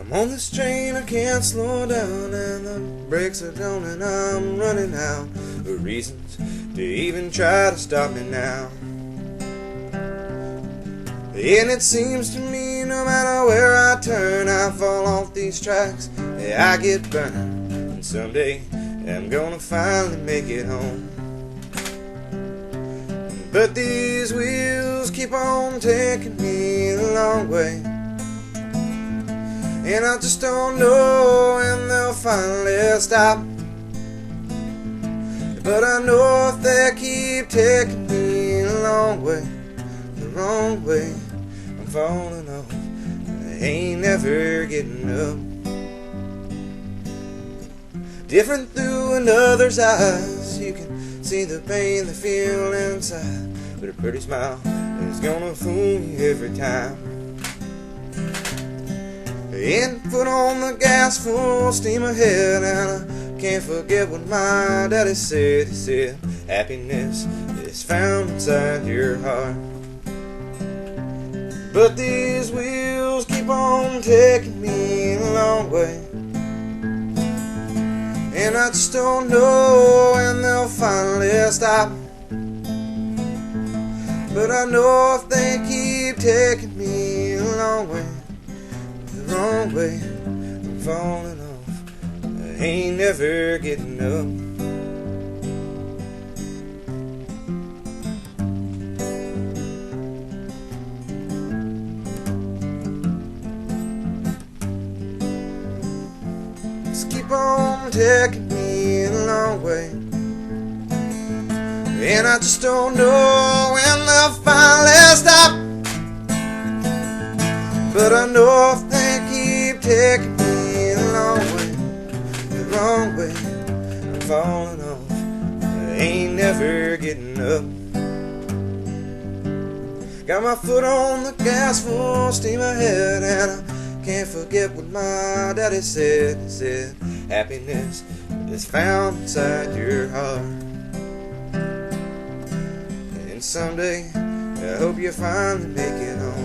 I'm on this train, I can't slow down, and the brakes are down and I'm running out of reasons to even try to stop me now. And it seems to me no matter where I turn, I fall off these tracks, I get burned. And someday I'm gonna finally make it home. But these wheels keep on taking me the long way, and I just don't know when they'll finally stop. But I know if they keep taking me the long way, the wrong way, I'm falling off, I ain't never getting up. Different through another's eyes, you can see the pain they feel inside, but a pretty smile is gonna fool you every time. And foot on the gas, full steam ahead, and I can't forget what my daddy said. He said, happiness is found inside your heart. But these wheels keep on taking me a long way, and I just don't know when they'll finally stop. But I know if they keep taking me a long way, the wrong way, I'm falling off, I ain't never getting up. Just keep on taking me a long way, and I just don't know when they'll finally stop. But I know if they keep taking me the long way, the wrong way, I'm falling off, I ain't never getting up. Got my foot on the gas, full steam ahead, and I can't forget what my daddy said. He said, happiness is found inside your heart. And someday I hope you finally make it home.